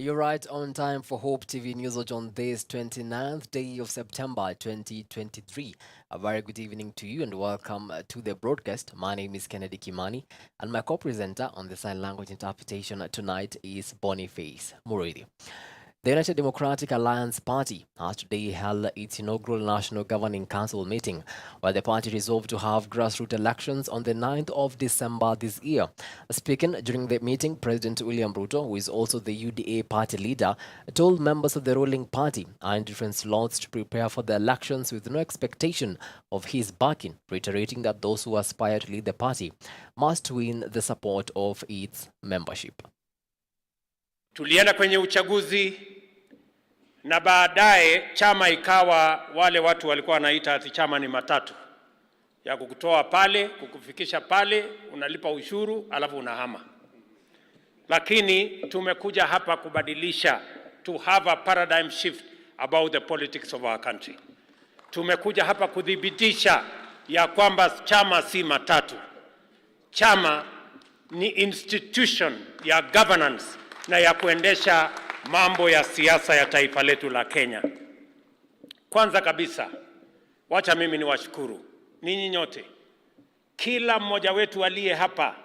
You're right on time for Hope TV News on this 29th day of September 2023. A very good evening to you and welcome to the broadcast. My name is Kennedy Kimani and my co-presenter on the sign language interpretation tonight is Boniface Muridi. The United Democratic Alliance Party has today held its inaugural National Governing Council meeting, where the party resolved to have grassroots elections on the 9th of December this year. Speaking during the meeting, President William Ruto, who is also the UDA party leader, told members of the ruling party in different slots to prepare for the elections with no expectation of his backing, reiterating that those who aspire to lead the party must win the support of its membership. Tulienda kwenye uchaguzi na baadaye chama ikawa wale watu walikuwa wanaita ati chama ni matatu ya kukutoa pale kukufikisha pale, unalipa ushuru alafu unahama. Lakini tumekuja hapa kubadilisha, to have a paradigm shift about the politics of our country. Tumekuja hapa kudhibitisha ya kwamba chama si matatu. Chama ni institution ya governance na ya kuendesha mambo ya siasa ya taifa letu la Kenya. Kwanza kabisa, wacha mimi niwashukuru ninyi nyote. Kila mmoja wetu aliye hapa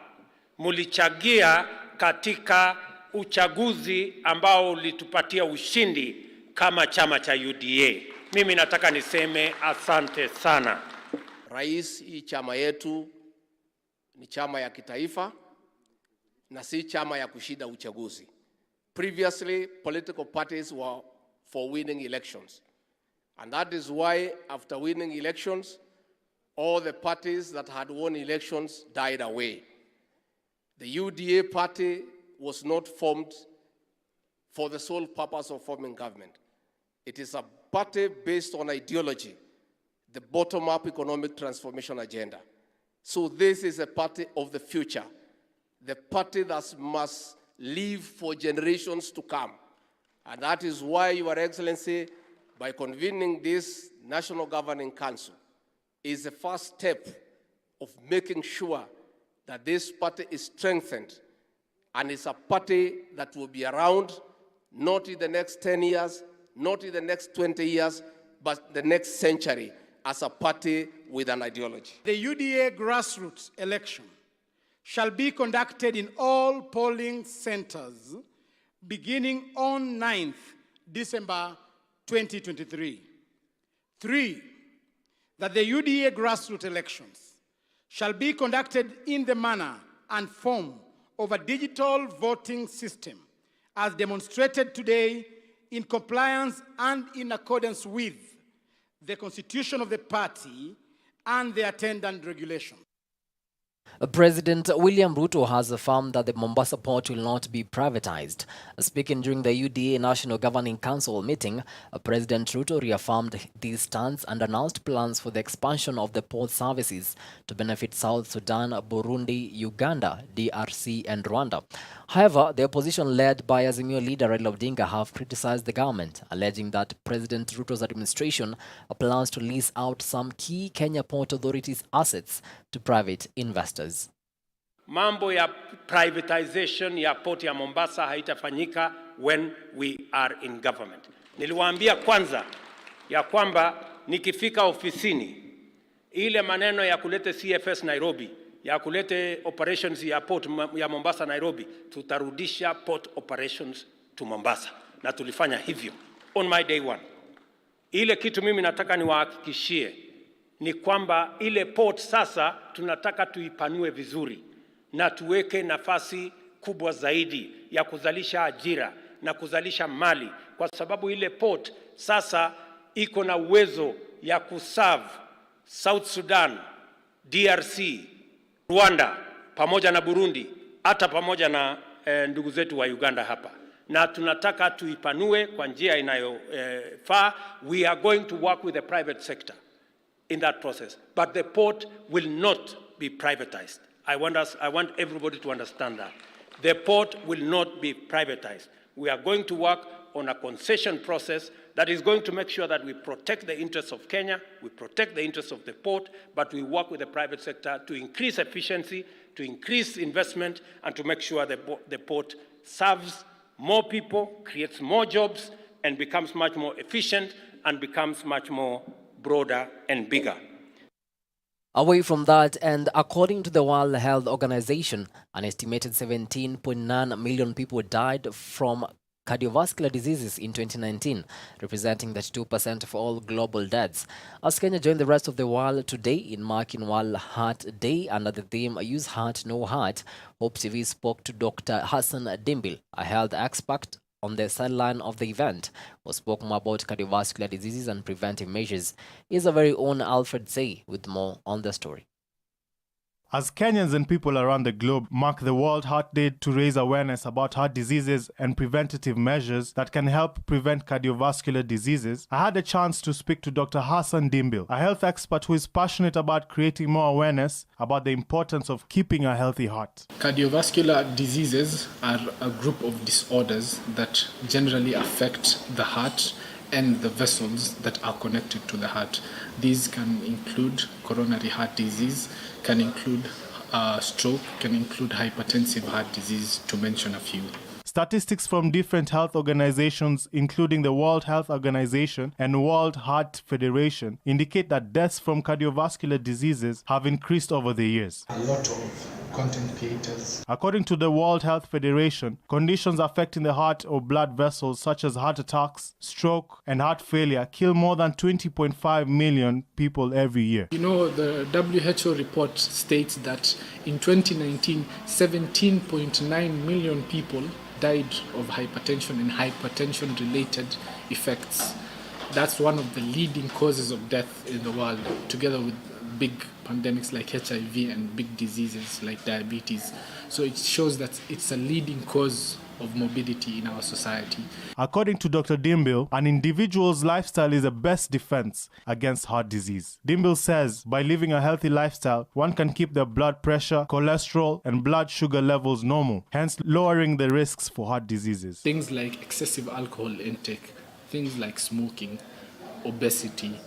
mulichagia katika uchaguzi ambao ulitupatia ushindi kama chama cha UDA. Mimi nataka niseme asante sana. Rais, hii chama yetu ni chama ya kitaifa na si chama ya kushinda uchaguzi. Previously, political parties were for winning elections. And that is why, after winning elections, all the parties that had won elections died away. The UDA party was not formed for the sole purpose of forming government. It is a party based on ideology, the bottom-up economic transformation agenda. So this is a party of the future, the party that must live for generations to come. And that is why, Your Excellency, by convening this National Governing Council, is the first step of making sure that this party is strengthened and is a party that will be around not in the next 10 years, not in the next 20 years, but the next century as a party with an ideology. The UDA grassroots election shall be conducted in all polling centers beginning on 9th December 2023. 3, that the UDA grassroots elections shall be conducted in the manner and form of a digital voting system as demonstrated today in compliance and in accordance with the constitution of the party and the attendant regulations. President William Ruto has affirmed that the Mombasa port will not be privatized. Speaking during the UDA National Governing Council meeting, President Ruto reaffirmed this stance and announced plans for the expansion of the port services to benefit South Sudan, Burundi, Uganda, DRC and Rwanda. However, the opposition led by Azimio leader Raila Odinga have criticized the government, alleging that President Ruto's administration plans to lease out some key Kenya Port Authority's assets to private investors. Mambo ya privatization ya port ya Mombasa haitafanyika when we are in government. Niliwaambia kwanza ya kwamba nikifika ofisini, ile maneno ya kulete CFS Nairobi, ya kulete operations ya port ya Mombasa Nairobi, tutarudisha port operations to Mombasa. Na tulifanya hivyo on my day one. Ile kitu mimi nataka niwahakikishie ni kwamba ile port sasa tunataka tuipanue vizuri na tuweke nafasi kubwa zaidi ya kuzalisha ajira na kuzalisha mali, kwa sababu ile port sasa iko na uwezo ya kuserve South Sudan, DRC, Rwanda pamoja na Burundi, hata pamoja na ndugu zetu wa Uganda hapa, na tunataka tuipanue kwa njia inayofaa. We are going to work with the private sector in that process, but the port will not be privatized. I want everybody to understand that. The port will not be privatized. We are going to work on a concession process that is going to make sure that we protect the interests of Kenya, we protect the interests of the port, but we work with the private sector to increase efficiency, to increase investment, and to make sure the port serves more people, creates more jobs, and becomes much more efficient and becomes much more broader and bigger. Away from that, and according to the World Health Organization, an estimated 17.9 million people died from cardiovascular diseases in 2019, representing 32% of all global deaths. As Kenya joined the rest of the world today in marking World Heart Day under the theme Use Heart, No Heart, Hope TV spoke to Dr. Hassan Dimbil, a health expert on the sideline of the event, who spoke more about cardiovascular diseases and preventive measures. Is our very own Alfred Say with more on the story. As Kenyans and people around the globe mark the World Heart Day to raise awareness about heart diseases and preventative measures that can help prevent cardiovascular diseases, I had a chance to speak to Dr. Hassan Dimbil, a health expert who is passionate about creating more awareness about the importance of keeping a healthy heart. Cardiovascular diseases are a group of disorders that generally affect the heart and the vessels that are connected to the heart. These can include coronary heart disease, can include stroke, can include hypertensive heart disease, to mention a few. Statistics from different health organizations, including the World Health Organization and World Heart Federation, indicate that deaths from cardiovascular diseases have increased over the years. A lot of content creators. According to the World Health Federation, conditions affecting the heart or blood vessels such as heart attacks, stroke, and heart failure kill more than 20.5 million people every year. You know, the WHO report states that in 2019, 17.9 million people died of hypertension and hypertension-related effects. That's one of the leading causes of death in the world, together with big pandemics like HIV and big diseases like diabetes. So it shows that it's a leading cause of morbidity in our society. According to Dr. Dimbil, an individual's lifestyle is the best defense against heart disease. Dimbil says by living a healthy lifestyle, one can keep their blood pressure, cholesterol, and blood sugar levels normal, hence lowering the risks for heart diseases. Things like excessive alcohol intake, things like smoking, obesity,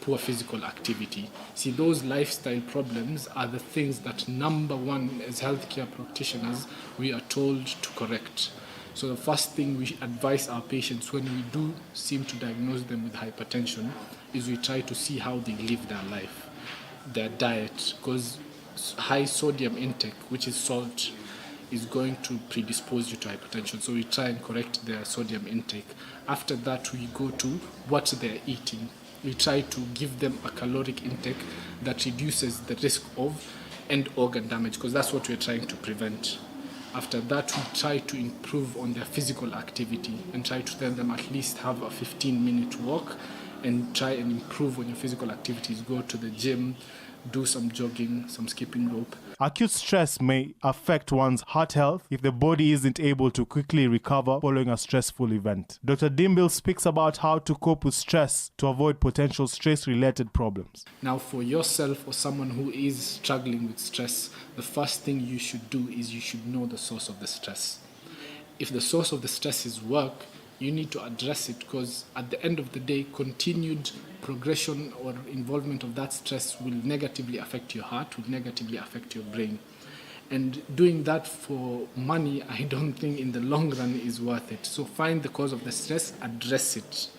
poor physical activity. See, those lifestyle problems are the things that, number one, as healthcare practitioners, we are told to correct. So the first thing we advise our patients when we do seem to diagnose them with hypertension is we try to see how they live their life, their diet, because high sodium intake, which is salt, is going to predispose you to hypertension. So we try and correct their sodium intake. After that, we go to what they're eating. We try to give them a caloric intake that reduces the risk of end organ damage, because that's what we're trying to prevent. After that, we try to improve on their physical activity and try to tell them at least have a 15-minute walk and try and improve on your physical activities. Go to the gym, do some jogging, some skipping rope. Acute stress may affect one's heart health if the body isn't able to quickly recover following a stressful event. Dr. Dimbil speaks about how to cope with stress to avoid potential stress-related problems. Now, for yourself or someone who is struggling with stress, the first thing you should do is you should know the source of the stress. If the source of the stress is work, you need to address it, because at the end of the day, continued progression or involvement of that stress will negatively affect your heart, will negatively affect your brain. And doing that for money, I don't think in the long run is worth it. So find the cause of the stress, address it.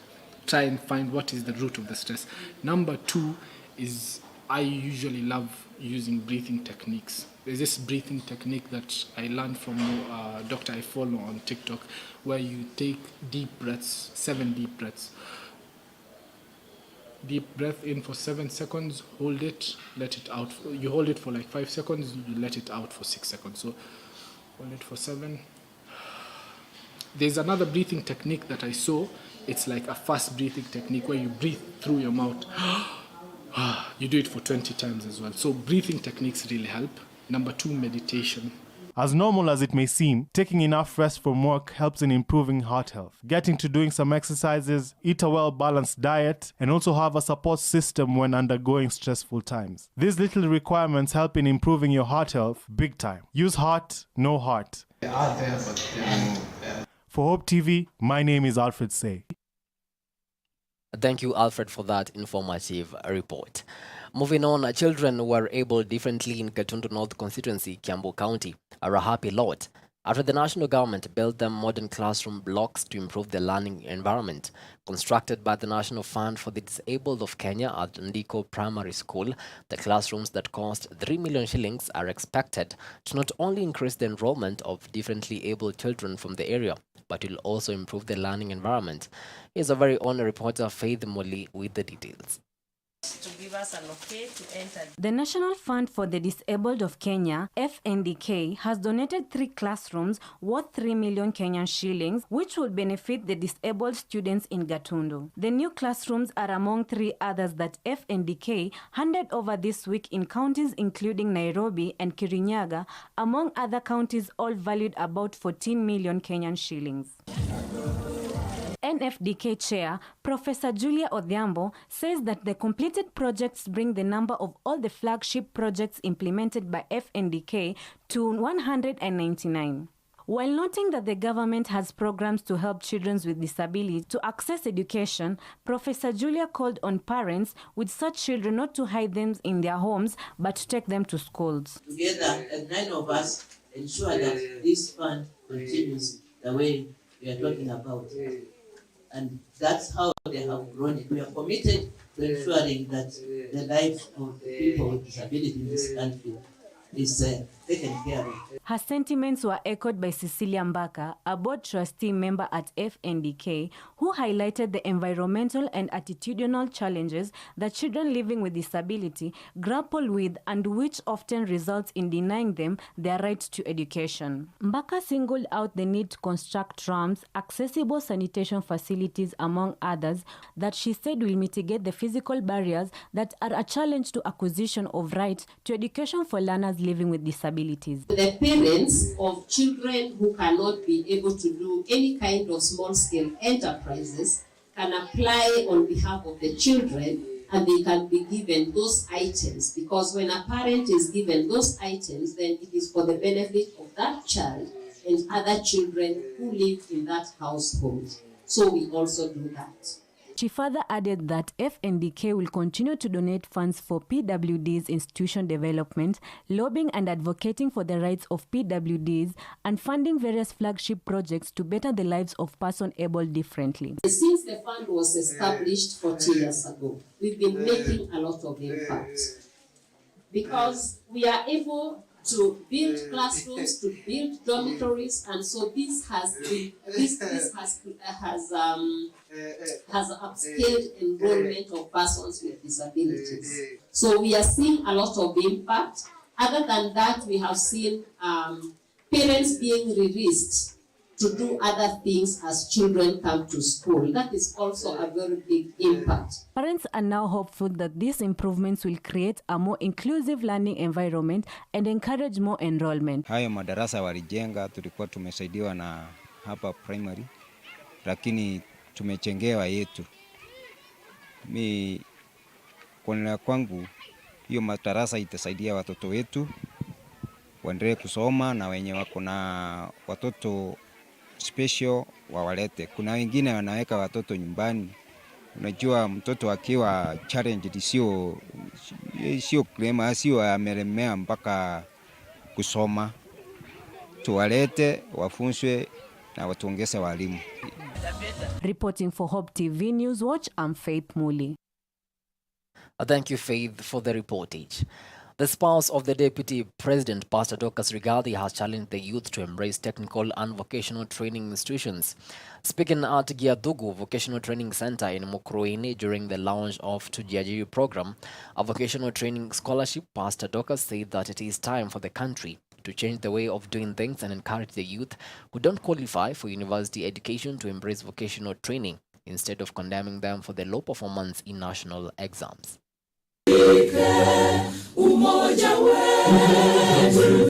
Try and find what is the root of the stress. Number two is, I usually love using breathing techniques. There's this breathing technique that I learned from a doctor I follow on TikTok, where you take deep breaths, 7 deep breaths. Deep breath in for 7 seconds, hold it, let it out. You hold it for like 5 seconds, you let it out for 6 seconds. So hold it for 7. There's another breathing technique that I saw. It's like a fast breathing technique where you breathe through your mouth. You do it for 20 times as well. So breathing techniques really help. Number 2, meditation. As normal as it may seem, taking enough rest from work helps in improving heart health. Getting to doing some exercises, eat a well-balanced diet, and also have a support system when undergoing stressful times. These little requirements help in improving your heart health big time. Use heart, no heart. They are there, but they are. For Hope TV, my name is Alfred Say. Thank you, Alfred, for that informative report. Moving on, children who are able differently in Gatundu North constituency, Kiambu County, are a happy lot. after the national government built them modern classroom blocks to improve the learning environment. Constructed by the National Fund for the Disabled of Kenya at Ndiko Primary School, the classrooms that cost 3 million shillings are expected to not only increase the enrollment of differently abled children from the area, but will also improve the learning environment. Here's a very own reporter, Faith Moli, with the details. To give us an okay to enter. The National Fund for the Disabled of Kenya, FNDK, has donated 3 classrooms worth 3 million Kenyan shillings, which will benefit the disabled students in Gatundu. The new classrooms are among 3 others that FNDK handed over this week in counties including Nairobi and Kirinyaga, among other counties, all valued about 14 million Kenyan shillings. NFDK Chair, Professor Julia Odhiambo, says that the completed projects bring the number of all the flagship projects implemented by FNDK to 199. While noting that the government has programs to help children with disabilities to access education, Professor Julia called on parents with such children not to hide them in their homes, but to take them to schools. Together, as 9 of us, ensure that this fund continues the way we are talking about. And that's how they have grown it. We are committed to ensuring that the lives of the people with disability in this country is taken care of. Her sentiments were echoed by Cecilia Mbaka, a board trustee member at FNDK, who highlighted the environmental and attitudinal challenges that children living with disability grapple with and which often results in denying them their right to education. Mbaka singled out the need to construct ramps, accessible sanitation facilities, among others, that she said will mitigate the physical barriers that are a challenge to acquisition of rights to education for learners living with disabilities. The parents of children who cannot be able to do any kind of small-scale enterprises can apply on behalf of the children, and they can be given those items, because when a parent is given those items, then it is for the benefit of that child and other children who live in that household. So we also do that. She further added that FNDK will continue to donate funds for PWD's institution development, lobbying and advocating for the rights of PWDs, and funding various flagship projects to better the lives of persons able differently. Since the fund was established 40 years ago, we've been making a lot of impact, because we are able to build classrooms, to build dormitories, and so this has upscaled enrollment of persons with disabilities. So we are seeing a lot of impact. Other than that, we have seen parents being released to do other things as children come to school. That is also a very big impact. Parents are now hopeful that these improvements will create a more inclusive learning environment and encourage more enrollment. Hayo madarasa walijenga, tulikuwa tumesaidiwa na hapa primary, lakini tumechengewa yetu. Kwa kwangu, hiyo madarasa itasaidia watoto wetu waendelee kusoma, na wenye wako na watoto special wawalete. Kuna wengine wanaweka watoto nyumbani. Unajua mtoto akiwa challenged sio klema, sio amelemea mpaka kusoma. Tuwalete, wafunzwe na watuongeze walimu. Reporting for Hope TV News Watch, I'm Faith Muli. Thank you, Faith, for the reportage. The spouse of the Deputy President, Pastor Dorcas Rigathi, has challenged the youth to embrace technical and vocational training institutions. Speaking at Giadugu Vocational Training Center in Mukurweini during the launch of Tujiajiri program, a vocational training scholarship, Pastor Dorcas said that it is time for the country to change the way of doing things and encourage the youth who don't qualify for university education to embrace vocational training instead of condemning them for their low performance in national exams.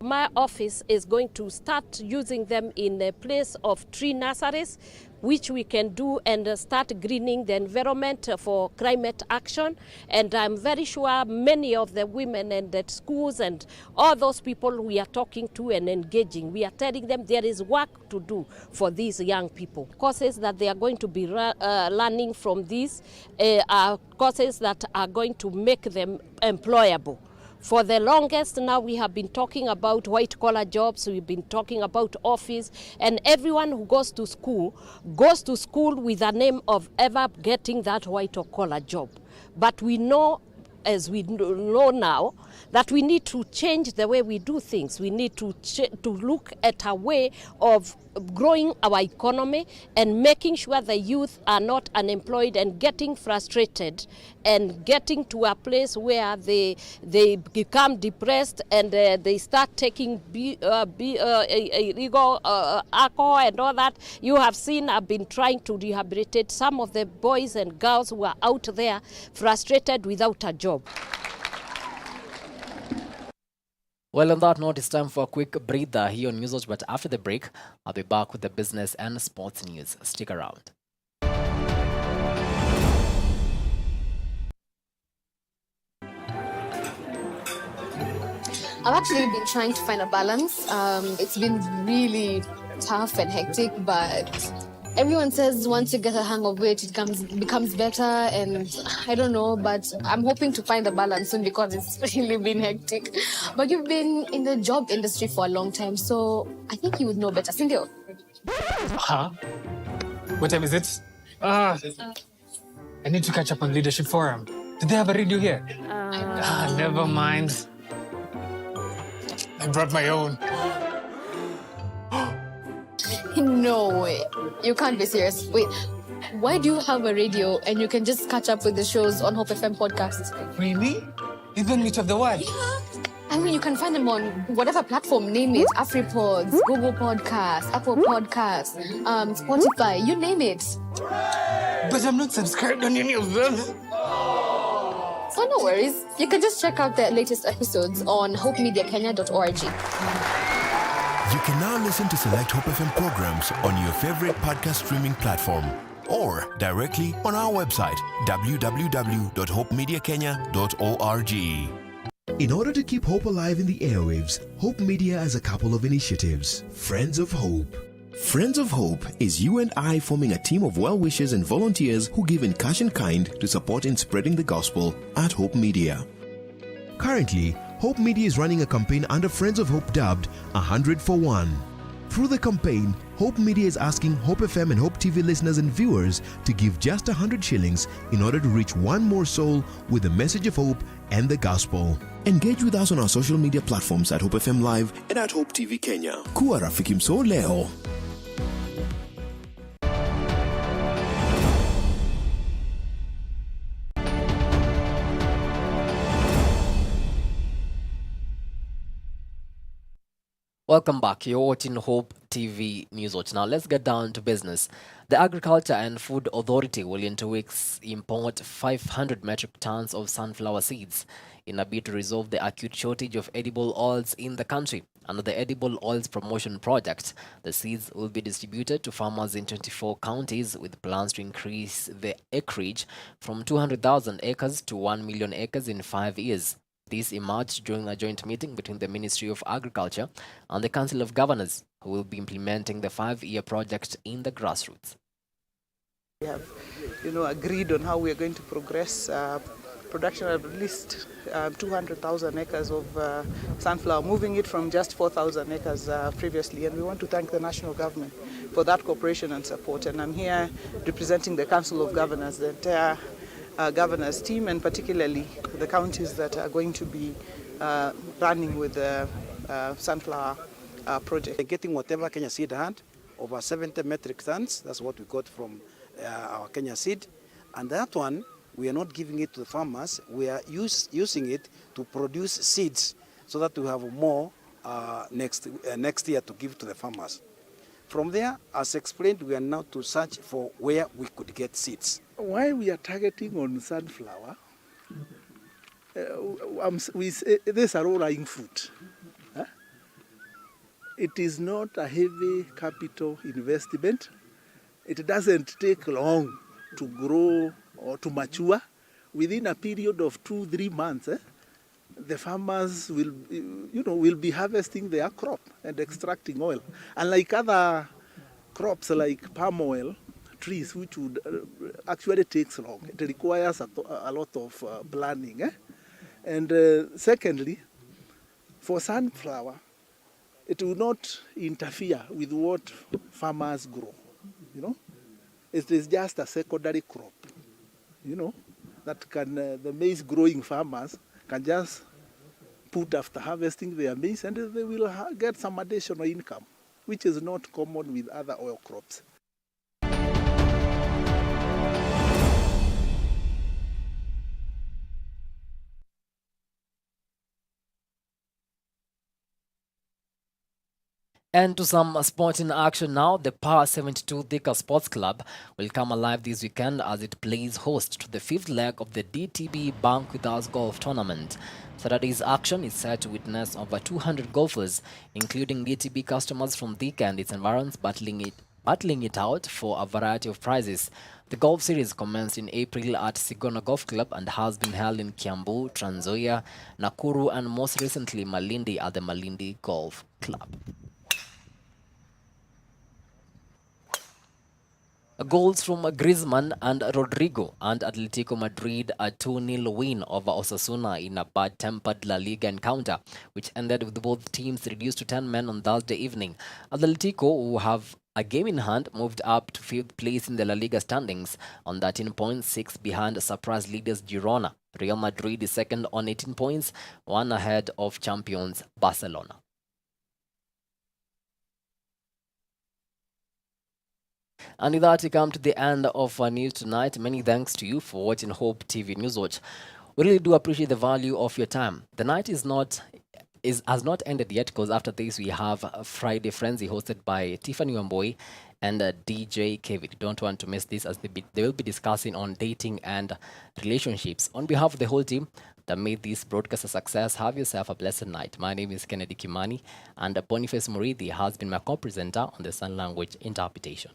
My office is going to start using them in a place of tree nurseries, which we can do and start greening the environment for climate action. And I'm very sure many of the women and the schools and all those people we are talking to and engaging, we are telling them there is work to do for these young people. Courses that they are going to be learning from these are courses that are going to make them employable. For the longest now we have been talking about white collar jobs, we've been talking about office, and everyone who goes to school with a name of ever getting that white collar job. But we know, as we know now, that we need to change the way we do things. We need to look at a way of growing our economy and making sure the youth are not unemployed and getting frustrated and getting to a place where they become depressed and they start taking illegal alcohol and all that. You have seen I've been trying to rehabilitate some of the boys and girls who are out there frustrated without a job. Well, on that note, it's time for a quick breather here on Newswatch, but after the break, I'll be back with the business and sports news. Stick around. I've actually been trying to find a balance. It's been really tough and hectic, but everyone says once you get a hang of it, it becomes better, and I don't know, but I'm hoping to find a balance soon because it's really been hectic. But you've been in the job industry for a long time, so I think you would know better, Cindy. Huh? What time is it? I need to catch up on Leadership Forum. Do they have a radio here? Never mind. I brought my own. No way. You can't be serious. Wait, why do you have a radio and you can just catch up with the shows on Hope FM podcasts? Really? Even Meet of the World? Yeah. I mean, you can find them on whatever platform, name it. AfriPods, Google Podcasts, Apple Podcasts, Spotify, you name it. But I'm not subscribed on any of them. So no worries. You can just check out the latest episodes on hopemediakenya.org. You can now listen to select Hope FM programs on your favorite podcast streaming platform or directly on our website, www.hopemediakenya.org. In order to keep hope alive in the airwaves, Hope Media has a couple of initiatives. Friends of Hope. Friends of Hope is you and I forming a team of well-wishers and volunteers who give in cash and kind to support in spreading the gospel at Hope Media. Currently, Hope Media is running a campaign under Friends of Hope dubbed 100 for 1. Through the campaign, Hope Media is asking Hope FM and Hope TV listeners and viewers to give just 100 shillings in order to reach one more soul with the message of hope and the gospel. Engage with us on our social media platforms at Hope FM Live and at Hope TV Kenya. Kuwa rafiki mso leo. Welcome back. You're watching Hope TV Newswatch. Now let's get down to business. The Agriculture and Food Authority will in 2 weeks import 500 metric tons of sunflower seeds in a bid to resolve the acute shortage of edible oils in the country. Under the Edible Oils Promotion Project, the seeds will be distributed to farmers in 24 counties with plans to increase the acreage from 200,000 acres to 1 million acres in 5 years. This emerged during a joint meeting between the Ministry of Agriculture and the Council of Governors, who will be implementing the 5-year project in the grassroots. We have, agreed on how we are going to progress production of at least 200,000 acres of sunflower, moving it from just 4,000 acres previously. And we want to thank the national government for that cooperation and support. And I'm here representing the Council of Governors, the entire governors team, and particularly the counties that are going to be running with the sunflower project. Getting whatever Kenya Seed had, over 70 metric tons, that's what we got from our Kenya Seed. And that one, we are not giving it to the farmers, we are using it to produce seeds so that we have more next year to give to the farmers. From there, as explained, we are now to search for where we could get seeds. Why we are targeting on sunflower, these are low-lying fruit. It is not a heavy capital investment. It doesn't take long to grow or to mature. Within a period of 2-3 months, the farmers will be harvesting their crop and extracting oil. Unlike other crops like palm oil, trees, which would actually takes long. It requires a lot of planning. And secondly, for sunflower, it will not interfere with what farmers grow, you know. It is just a secondary crop, you know, that can the maize growing farmers can just put after harvesting their maize, and they will get some additional income, which is not common with other oil crops. And to some sporting action now, the Power 72 Thika Sports Club will come alive this weekend as it plays host to the fifth leg of the DTB Bank With Us Golf Tournament. Saturday's action is set to witness over 200 golfers, including DTB customers from Thika and its environs, battling it out for a variety of prizes. The golf series commenced in April at Sigona Golf Club and has been held in Kiambu, Trans Nzoia, Nakuru, and most recently Malindi at the Malindi Golf Club. Goals from Griezmann and Rodrigo and Atletico Madrid a 2-0 win over Osasuna in a bad-tempered La Liga encounter, which ended with both teams reduced to 10 men on Thursday evening. Atletico, who have a game in hand, moved up to 5th place in the La Liga standings on 13 points, 6 behind surprise leaders Girona. Real Madrid is second on 18 points, 1 ahead of champions Barcelona. And with that, we come to the end of our news tonight. Many thanks to you for watching Hope TV News Watch. We really do appreciate the value of your time. The night has not ended yet, because after this we have a Friday Frenzy hosted by Tiffany Wamboi and DJ Kevin. You don't want to miss this, as they will be discussing on dating and relationships. On behalf of the whole team that made this broadcast a success, have yourself a blessed night. My name is Kennedy Kimani, and Boniface Muridi has been my co-presenter on the Sign Language interpretation.